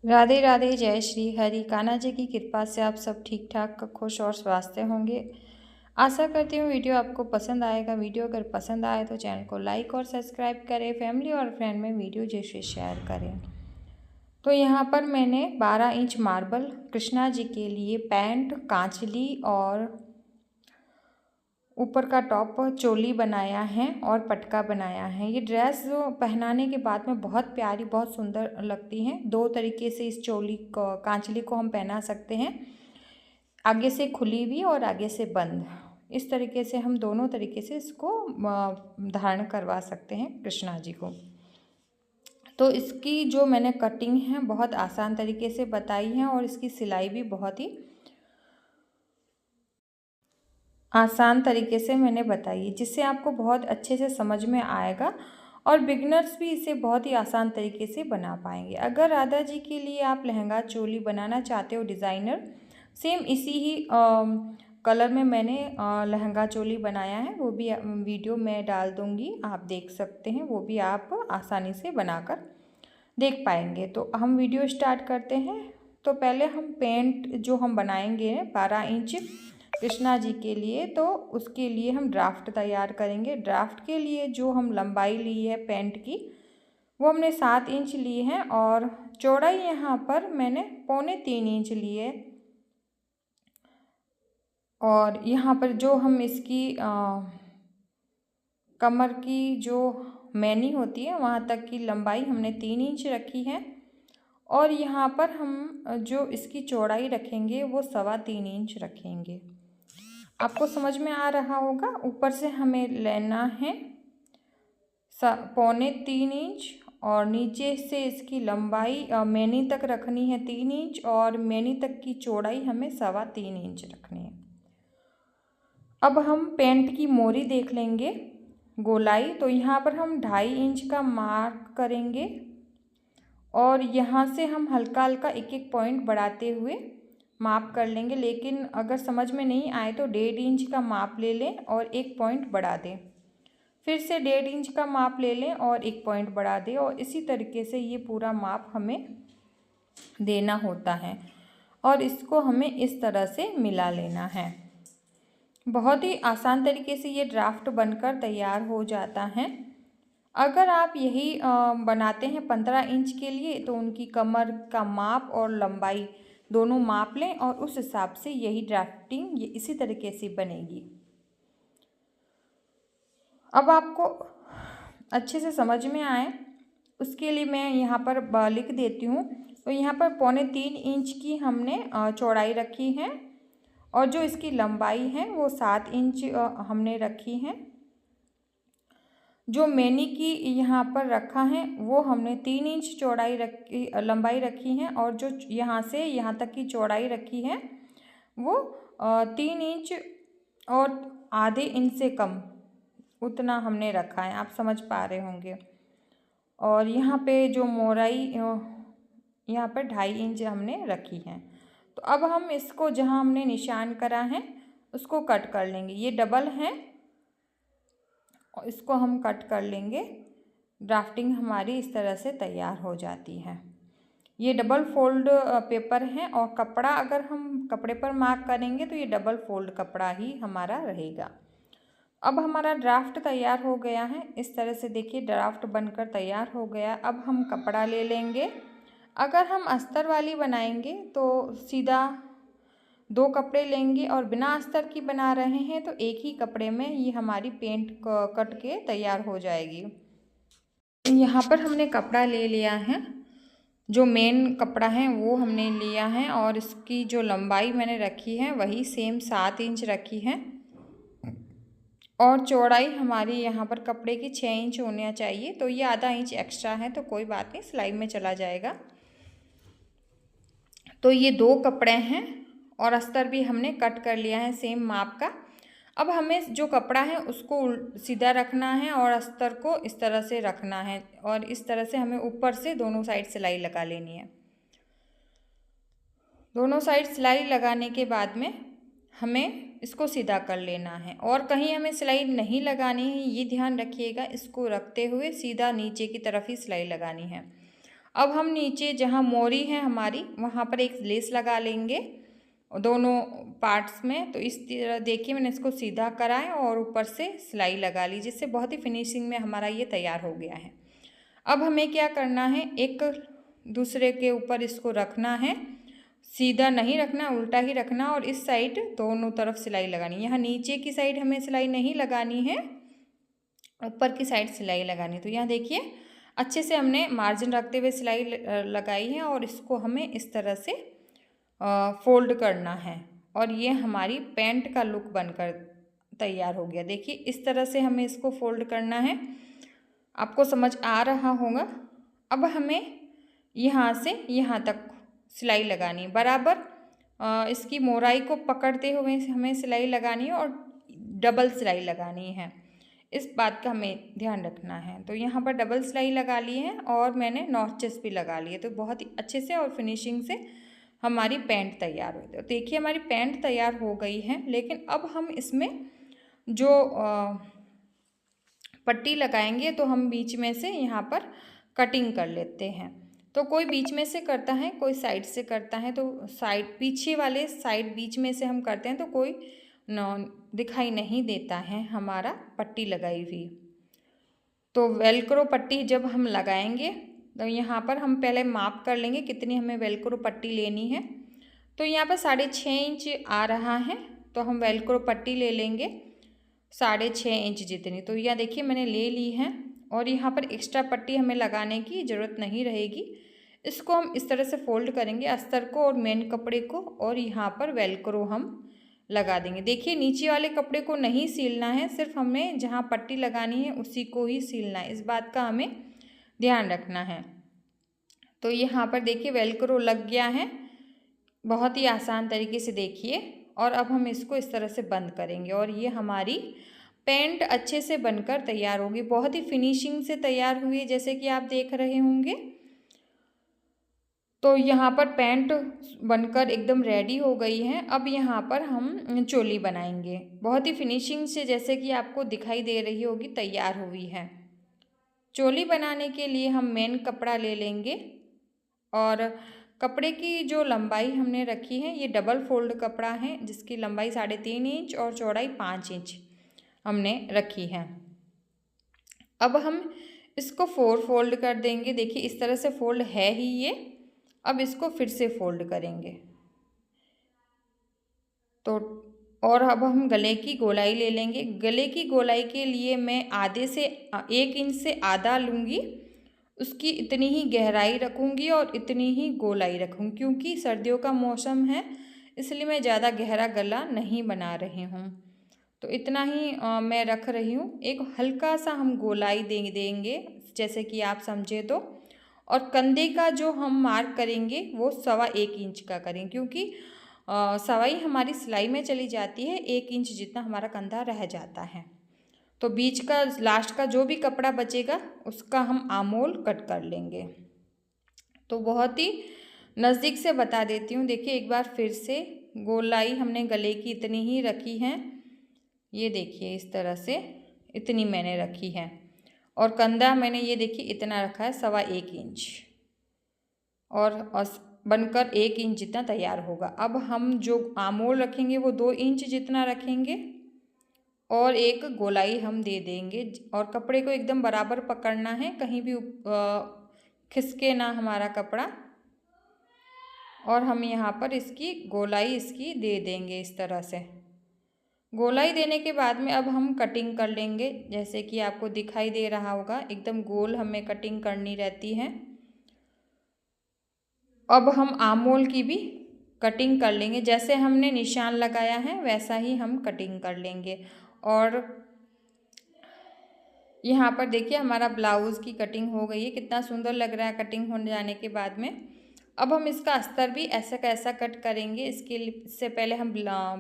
राधे राधे। जय श्री हरि। कान्हा जी की कृपा से आप सब ठीक ठाक खुश और स्वस्थ होंगे। आशा करती हूँ वीडियो आपको पसंद आएगा। वीडियो अगर पसंद आए तो चैनल को लाइक और सब्सक्राइब करें। फैमिली और फ्रेंड में वीडियो जैसे शेयर करें। तो यहाँ पर मैंने 12 इंच मार्बल कृष्णा जी के लिए पैंट, कांचली और ऊपर का टॉप चोली बनाया है और पटका बनाया है। ये ड्रेस जो पहनाने के बाद में बहुत प्यारी, बहुत सुंदर लगती है। दो तरीके से इस चोली को, कांचली को हम पहना सकते हैं, आगे से खुली हुई और आगे से बंद। इस तरीके से हम दोनों तरीके से इसको धारण करवा सकते हैं कृष्णा जी को। तो इसकी जो मैंने कटिंग है बहुत आसान तरीके से बताई है और इसकी सिलाई भी बहुत ही आसान तरीके से मैंने बताई है, जिससे आपको बहुत अच्छे से समझ में आएगा और बिगिनर्स भी इसे बहुत ही आसान तरीके से बना पाएंगे। अगर राधा जी के लिए आप लहंगा चोली बनाना चाहते हो डिज़ाइनर, सेम इसी ही कलर में मैंने लहंगा चोली बनाया है, वो भी वीडियो मैं डाल दूँगी, आप देख सकते हैं। वो भी आप आसानी से बनाकर देख पाएंगे। तो हम वीडियो स्टार्ट करते हैं। तो पहले हम पेंट जो हम बनाएंगे 12 इंच कृष्णा जी के लिए, तो उसके लिए हम ड्राफ्ट तैयार करेंगे। ड्राफ्ट के लिए जो हम लंबाई ली है पेंट की, वो हमने 7 इंच ली है और चौड़ाई यहाँ पर मैंने 3.25 इंच ली है। और यहाँ पर जो हम इसकी कमर की जो मैनी होती है वहाँ तक की लंबाई हमने 3 इंच रखी है और यहाँ पर हम जो इसकी चौड़ाई रखेंगे वो 3.25 इंच रखेंगे। आपको समझ में आ रहा होगा। ऊपर से हमें लेना है 3.25 इंच और नीचे से इसकी लंबाई मैनी तक रखनी है 3 इंच और मैनी तक की चौड़ाई हमें 3.25 इंच रखनी है। अब हम पेंट की मोरी देख लेंगे, गोलाई। तो यहाँ पर हम 2.5 इंच का मार्क करेंगे और यहाँ से हम हल्का हल्का एक एक पॉइंट बढ़ाते हुए माप कर लेंगे। लेकिन अगर समझ में नहीं आए तो 1.5 इंच का माप ले लें और एक पॉइंट बढ़ा दें। फिर से 1.5 इंच का माप ले लें और एक पॉइंट बढ़ा दें और इसी तरीके से ये पूरा माप हमें देना होता है और इसको हमें इस तरह से मिला लेना है। बहुत ही आसान तरीके से ये ड्राफ्ट बनकर तैयार हो जाता है। अगर आप यही बनाते हैं 15 इंच के लिए तो उनकी कमर का माप और लंबाई दोनों माप लें और उस हिसाब से यही ड्राफ्टिंग ये इसी तरीके से बनेगी। अब आपको अच्छे से समझ में आए उसके लिए मैं यहाँ पर लिख देती हूँ। तो यहाँ पर 3.25 इंच की हमने चौड़ाई रखी है और जो इसकी लंबाई है वो 7 इंच हमने रखी है। जो मैनी की यहाँ पर रखा है वो हमने 3 इंच चौड़ाई रखी, लंबाई रखी है और जो यहाँ से यहाँ तक की चौड़ाई रखी है वो 3 इंच और आधे इंच से कम उतना हमने रखा है। आप समझ पा रहे होंगे। और यहाँ पे जो मोराई यहाँ पर 2.5 इंच हमने रखी है। तो अब हम इसको जहाँ हमने निशान करा है उसको कट कर लेंगे। ये डबल है और इसको हम कट कर लेंगे। ड्राफ्टिंग हमारी इस तरह से तैयार हो जाती है। ये डबल फोल्ड पेपर है और कपड़ा अगर हम कपड़े पर मार्क करेंगे तो ये डबल फोल्ड कपड़ा ही हमारा रहेगा। अब हमारा ड्राफ्ट तैयार हो गया है। इस तरह से देखिए ड्राफ्ट बनकर तैयार हो गया। अब हम कपड़ा ले लेंगे। अगर हम अस्तर वाली बनाएंगे तो सीधा 2 कपड़े लेंगे और बिना अस्तर की बना रहे हैं तो एक ही कपड़े में ये हमारी पेंट कट के तैयार हो जाएगी। यहाँ पर हमने कपड़ा ले लिया है, जो मेन कपड़ा है वो हमने लिया है और इसकी जो लंबाई मैंने रखी है वही सेम 7 इंच रखी है और चौड़ाई हमारी यहाँ पर कपड़े की 6 इंच होना चाहिए। तो ये आधा इंच एक्स्ट्रा है तो कोई बात नहीं, सिलाई में चला जाएगा। तो ये 2 कपड़े हैं और अस्तर भी हमने कट कर लिया है सेम माप का। अब हमें जो कपड़ा है उसको सीधा रखना है और अस्तर को इस तरह से रखना है और इस तरह से हमें ऊपर से दोनों साइड सिलाई लगा लेनी है। दोनों साइड सिलाई लगाने के बाद में हमें इसको सीधा कर लेना है और कहीं हमें सिलाई नहीं लगानी है, ये ध्यान रखिएगा। इसको रखते हुए सीधा नीचे की तरफ ही सिलाई लगानी है। अब हम नीचे जहाँ मोरी है हमारी वहाँ पर एक लेस लगा लेंगे दोनों पार्ट्स में। तो इस तरह देखिए मैंने इसको सीधा करा है और ऊपर से सिलाई लगा ली, जिससे बहुत ही फिनिशिंग में हमारा ये तैयार हो गया है। अब हमें क्या करना है, एक दूसरे के ऊपर इसको रखना है, सीधा नहीं रखना, उल्टा ही रखना और इस साइड दोनों तरफ सिलाई लगानी है। यहाँ नीचे की साइड हमें सिलाई नहीं लगानी है, ऊपर की साइड सिलाई लगानी। तो यहाँ देखिए अच्छे से हमने मार्जिन रखते हुए सिलाई लगाई है और इसको हमें इस तरह से फोल्ड करना है और ये हमारी पैंट का लुक बनकर तैयार हो गया। देखिए इस तरह से हमें इसको फोल्ड करना है, आपको समझ आ रहा होगा। अब हमें यहाँ से यहाँ तक सिलाई लगानी है, बराबर इसकी मोराई को पकड़ते हुए हमें सिलाई लगानी है और डबल सिलाई लगानी है, इस बात का हमें ध्यान रखना है। तो यहाँ पर डबल सिलाई लगा ली है और मैंने नॉचेस भी लगा लिए, तो बहुत ही अच्छे से और फिनिशिंग से हमारी पैंट तैयार हुई। तो देखिए हमारी पैंट तैयार हो गई है, लेकिन अब हम इसमें जो पट्टी लगाएंगे तो हम बीच में से यहाँ पर कटिंग कर लेते हैं। तो कोई बीच में से करता है, कोई साइड से करता है। तो साइड पीछे वाले साइड बीच में से हम करते हैं तो कोई दिखाई नहीं देता है हमारा पट्टी लगाई हुई। तो वेलक्रो पट्टी जब हम लगाएंगे तो यहाँ पर हम पहले माप कर लेंगे कितनी हमें वेलक्रो पट्टी लेनी है। तो यहाँ पर 6.5 इंच आ रहा है, तो हम वेलक्रो पट्टी ले लेंगे 6.5 इंच जितनी। तो यह देखिए मैंने ले ली है और यहाँ पर एक्स्ट्रा पट्टी हमें लगाने की ज़रूरत नहीं रहेगी। इसको हम इस तरह से फोल्ड करेंगे अस्तर को और मेन कपड़े को, और यहाँ पर वेलक्रो हम लगा देंगे। देखिए नीचे वाले कपड़े को नहीं सीलना है, सिर्फ हमें जहाँ पट्टी लगानी है उसी को ही सीलना है, इस बात का हमें ध्यान रखना है। तो यहाँ पर देखिए वेलक्रो लग गया है, बहुत ही आसान तरीके से देखिए। और अब हम इसको इस तरह से बंद करेंगे और ये हमारी पैंट अच्छे से बनकर तैयार होगी, बहुत ही फिनिशिंग से तैयार हुई है जैसे कि आप देख रहे होंगे। तो यहाँ पर पैंट बनकर एकदम रेडी हो गई है। अब यहाँ पर हम चोली बनाएंगे, बहुत ही फिनिशिंग से जैसे कि आपको दिखाई दे रही होगी तैयार हुई है। चोली बनाने के लिए हम मेन कपड़ा ले लेंगे और कपड़े की जो लंबाई हमने रखी है ये डबल फोल्ड कपड़ा है, जिसकी लंबाई 3.5 इंच और चौड़ाई 5 इंच हमने रखी है। अब हम इसको 4 फोल्ड कर देंगे, देखिए इस तरह से फोल्ड है ही ये। अब इसको फिर से फोल्ड करेंगे। तो और अब हम गले की गोलाई ले लेंगे। गले की गोलाई के लिए मैं आधे से 1 इंच से आधा लूँगी, उसकी इतनी ही गहराई रखूँगी और इतनी ही गोलाई रखूँगी, क्योंकि सर्दियों का मौसम है इसलिए मैं ज़्यादा गहरा गला नहीं बना रही हूँ। तो इतना ही मैं रख रही हूँ। एक हल्का सा हम गोलाई देंगे जैसे कि आप समझे तो। और कंधे का जो हम मार्क करेंगे वो 1.25 इंच का करें, क्योंकि सवाई हमारी सिलाई में चली जाती है, 1 इंच जितना हमारा कंधा रह जाता है। तो बीच का लास्ट का जो भी कपड़ा बचेगा उसका हम आमोल कट कर लेंगे। तो बहुत ही नज़दीक से बता देती हूँ, देखिए एक बार फिर से गोलाई हमने गले की इतनी ही रखी है, ये देखिए इस तरह से इतनी मैंने रखी है। और कंधा मैंने ये देखिए इतना रखा है 1.25 इंच, और बनकर 1 इंच जितना तैयार होगा। अब हम जो आमोल रखेंगे वो 2 इंच जितना रखेंगे और एक गोलाई हम दे देंगे। और कपड़े को एकदम बराबर पकड़ना है, कहीं भी खिसके ना हमारा कपड़ा। और हम यहाँ पर इसकी गोलाई इसकी दे देंगे इस तरह से। गोलाई देने के बाद में अब हम कटिंग कर लेंगे, जैसे कि आपको दिखाई दे रहा होगा एकदम गोल हमें कटिंग करनी रहती है। अब हम आमोल की भी कटिंग कर लेंगे, जैसे हमने निशान लगाया है वैसा ही हम कटिंग कर लेंगे। और यहाँ पर देखिए हमारा ब्लाउज़ की कटिंग हो गई है, कितना सुंदर लग रहा है कटिंग हो जाने के बाद में। अब हम इसका अस्तर भी ऐसा कैसा कट करेंगे, इससे पहले हम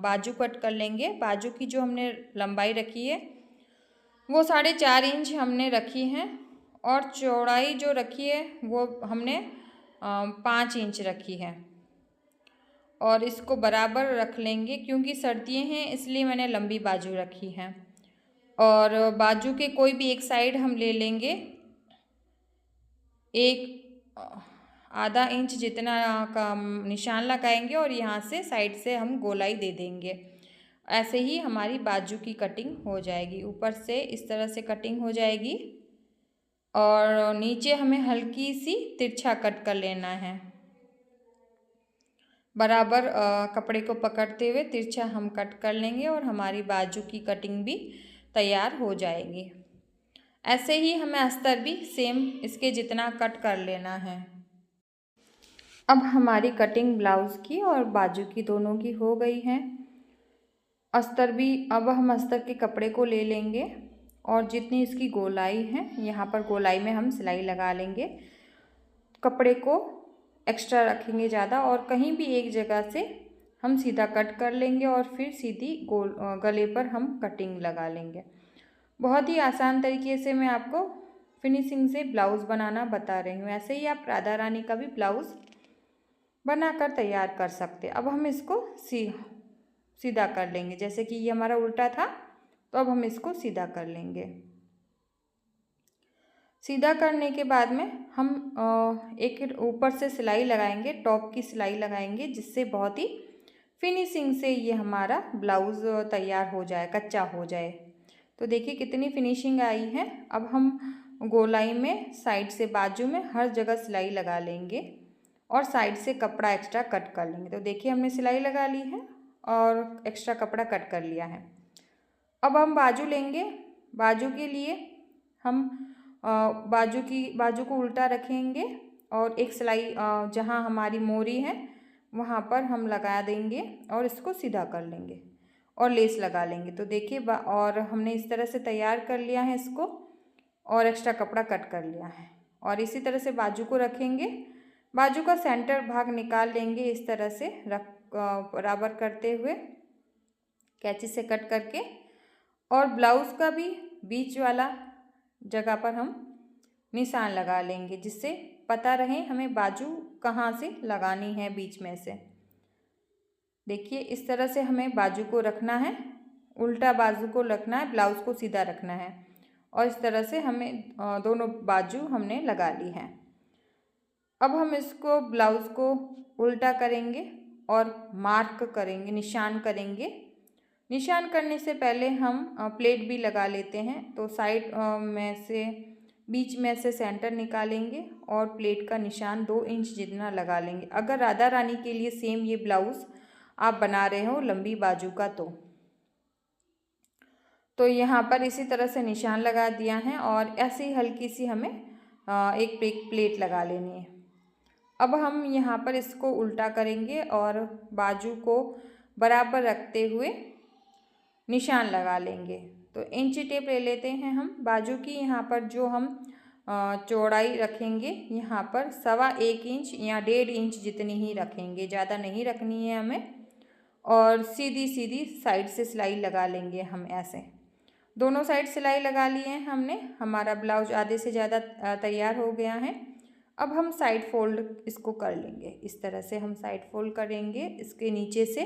बाजू कट कर लेंगे। बाजू की जो हमने लंबाई रखी है वो 4.5 इंच हमने रखी है, और चौड़ाई जो रखी है वो हमने 5 इंच रखी है। और इसको बराबर रख लेंगे, क्योंकि सर्दियाँ हैं इसलिए मैंने लंबी बाजू रखी है। और बाजू के कोई भी एक साइड हम ले लेंगे, एक आधा इंच जितना का निशान लगाएंगे और यहाँ से साइड से हम गोलाई दे देंगे। ऐसे ही हमारी बाजू की कटिंग हो जाएगी। ऊपर से इस तरह से कटिंग हो जाएगी और नीचे हमें हल्की सी तिरछा कट कर लेना है। बराबर कपड़े को पकड़ते हुए तिरछा हम कट कर लेंगे और हमारी बाजू की कटिंग भी तैयार हो जाएगी। ऐसे ही हमें अस्तर भी सेम इसके जितना कट कर लेना है। अब हमारी कटिंग ब्लाउज़ की और बाजू की दोनों की हो गई है। अस्तर भी, अब हम अस्तर के कपड़े को ले लेंगे और जितनी इसकी गोलाई है, यहाँ पर गोलाई में हम सिलाई लगा लेंगे। कपड़े को एक्स्ट्रा रखेंगे ज़्यादा और कहीं भी एक जगह से हम सीधा कट कर लेंगे और फिर सीधी गले पर हम कटिंग लगा लेंगे। बहुत ही आसान तरीके से मैं आपको फिनिशिंग से ब्लाउज़ बनाना बता रही हूँ। ऐसे ही आप राधा रानी का भी ब्लाउज़ बनाकर तैयार कर सकते हैं। अब हम इसको सीधा कर लेंगे। जैसे कि ये हमारा उल्टा था, तो अब हम इसको सीधा कर लेंगे। सीधा करने के बाद में हम एक ऊपर से सिलाई लगाएंगे, टॉप की सिलाई लगाएंगे, जिससे बहुत ही फिनिशिंग से ये हमारा ब्लाउज़ तैयार हो जाए, कच्चा हो जाए। तो देखिए कितनी फिनिशिंग आई है। अब हम गोलाई में साइड से बाजू में हर जगह सिलाई लगा लेंगे और साइड से कपड़ा एक्स्ट्रा कट कर लेंगे। तो देखिए हमने सिलाई लगा ली है और एक्स्ट्रा कपड़ा कट कर लिया है। अब हम बाजू लेंगे। बाजू के लिए हम बाजू को उल्टा रखेंगे और एक सिलाई जहाँ हमारी मोरी है वहाँ पर हम लगा देंगे और इसको सीधा कर लेंगे और लेस लगा लेंगे। तो देखिए और हमने इस तरह से तैयार कर लिया है इसको और एक्स्ट्रा कपड़ा कट कर लिया है। और इसी तरह से बाजू को रखेंगे। बाजू का सेंटर भाग निकाल लेंगे इस तरह से बराबर करते हुए कैंची से कट करके, और ब्लाउज़ का भी बीच वाला जगह पर हम निशान लगा लेंगे, जिससे पता रहे हमें बाजू कहाँ से लगानी है बीच में से। देखिए इस तरह से हमें बाजू को रखना है, उल्टा बाजू को रखना है, ब्लाउज़ को सीधा रखना है और इस तरह से हमें दोनों बाजू हमने लगा ली है। अब हम इसको ब्लाउज़ को उल्टा करेंगे और मार्क करेंगे, निशान करेंगे। निशान करने से पहले हम प्लेट भी लगा लेते हैं। तो साइड में से बीच में से सेंटर निकालेंगे और प्लेट का निशान 2 इंच जितना लगा लेंगे। अगर राधा रानी के लिए सेम ये ब्लाउज़ आप बना रहे हो लंबी बाजू का, तो यहाँ पर इसी तरह से निशान लगा दिया है और ऐसे ही हल्की सी हमें एक प्लेट लगा लेनी है। अब हम यहाँ पर इसको उल्टा करेंगे और बाजू को बराबर रखते हुए निशान लगा लेंगे। तो इंची टेप ले लेते हैं हम बाजू की। यहाँ पर जो हम चौड़ाई रखेंगे यहाँ पर 1.25 इंच या 1.5 इंच जितनी ही रखेंगे, ज़्यादा नहीं रखनी है हमें। और सीधी सीधी साइड से सिलाई लगा लेंगे हम ऐसे। दोनों साइड सिलाई लगा लिए हैं हमने। हमारा ब्लाउज आधे से ज़्यादा तैयार हो गया है। अब हम साइड फोल्ड इसको कर लेंगे। इस तरह से हम साइड फोल्ड करेंगे इसके नीचे से,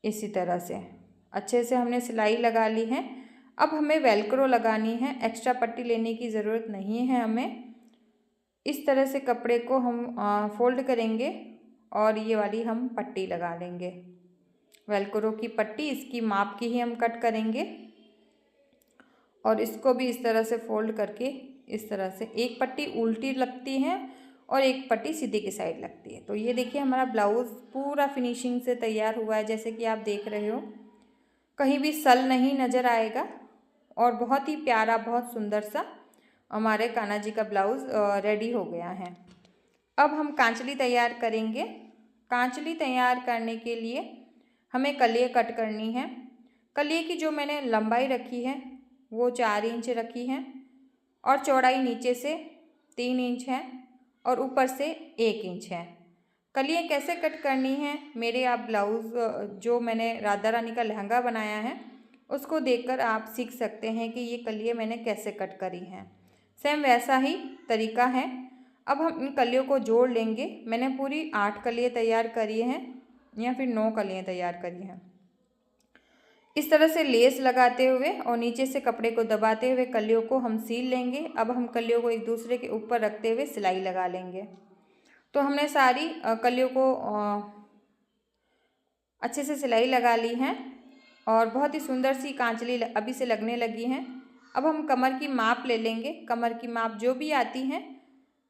इसी तरह से अच्छे से हमने सिलाई लगा ली है। अब हमें वेलक्रो लगानी है, एक्स्ट्रा पट्टी लेने की ज़रूरत नहीं है हमें। इस तरह से कपड़े को हम फोल्ड करेंगे और ये वाली हम पट्टी लगा लेंगे, वेलक्रो की पट्टी। इसकी माप की ही हम कट करेंगे और इसको भी इस तरह से फोल्ड करके इस तरह से एक पट्टी उल्टी लगती है और एक पट्टी सीधी की साइड लगती है। तो ये देखिए हमारा ब्लाउज़ पूरा फिनिशिंग से तैयार हुआ है, जैसे कि आप देख रहे हो। कहीं भी सल नहीं नज़र आएगा और बहुत ही प्यारा, बहुत सुंदर सा हमारे कान्हा जी का ब्लाउज़ रेडी हो गया है। अब हम कांचली तैयार करेंगे। कांचली तैयार करने के लिए हमें कलियाँ कट करनी है। कलिए की जो मैंने लंबाई रखी है वो 4 इंच रखी है और चौड़ाई नीचे से 3 इंच है और ऊपर से 1 इंच है। कलियाँ कैसे कट करनी है, मेरे आप ब्लाउज़ जो मैंने राधा रानी का लहंगा बनाया है उसको देखकर आप सीख सकते हैं कि ये कलियाँ मैंने कैसे कट करी हैं। सेम वैसा ही तरीका है। अब हम इन कलियों को जोड़ लेंगे। मैंने पूरी 8 कलियाँ तैयार करी हैं या फिर 9 कलियाँ तैयार करी हैं। इस तरह से लेस लगाते हुए और नीचे से कपड़े को दबाते हुए कलियों को हम सील लेंगे। अब हम कलियों को एक दूसरे के ऊपर रखते हुए सिलाई लगा लेंगे। तो हमने सारी कलियों को अच्छे से सिलाई लगा ली है और बहुत ही सुंदर सी कांचली अभी से लगने लगी हैं। अब हम कमर की माप ले लेंगे। कमर की माप जो भी आती है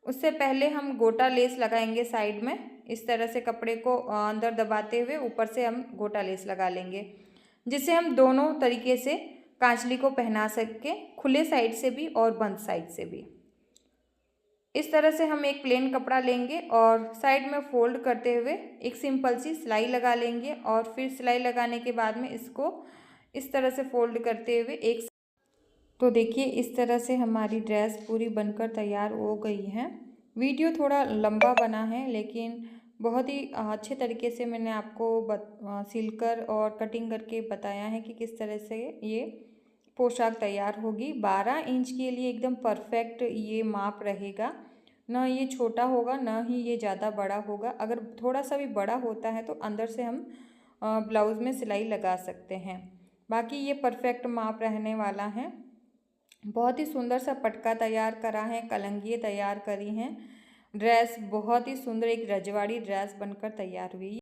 उससे पहले हम गोटा लेस लगाएंगे साइड में। इस तरह से कपड़े को अंदर दबाते हुए ऊपर से हम गोटा लेस लगा लेंगे, जिससे हम दोनों तरीके से कांचली को पहना सकें, खुले साइड से भी और बंद साइड से भी। इस तरह से हम एक प्लेन कपड़ा लेंगे और साइड में फोल्ड करते हुए एक सिंपल सी सिलाई लगा लेंगे और फिर सिलाई लगाने के बाद में इसको इस तरह से फोल्ड करते हुए एक तो देखिए इस तरह से हमारी ड्रेस पूरी बनकर तैयार हो गई है। वीडियो थोड़ा लंबा बना है लेकिन बहुत ही अच्छे तरीके से मैंने आपको सिलकर और कटिंग करके बताया है कि किस तरह से ये पोशाक तैयार होगी। 12 इंच के लिए एकदम परफेक्ट ये माप रहेगा, ना ये छोटा होगा ना ही ये ज़्यादा बड़ा होगा। अगर थोड़ा सा भी बड़ा होता है तो अंदर से हम ब्लाउज़ में सिलाई लगा सकते हैं। बाकी ये परफेक्ट माप रहने वाला है। बहुत ही सुंदर सा पटका तैयार करा है, कलंगियाँ तैयार करी हैं। ड्रेस बहुत ही सुंदर एक रजवाड़ी ड्रेस बनकर तैयार हुई।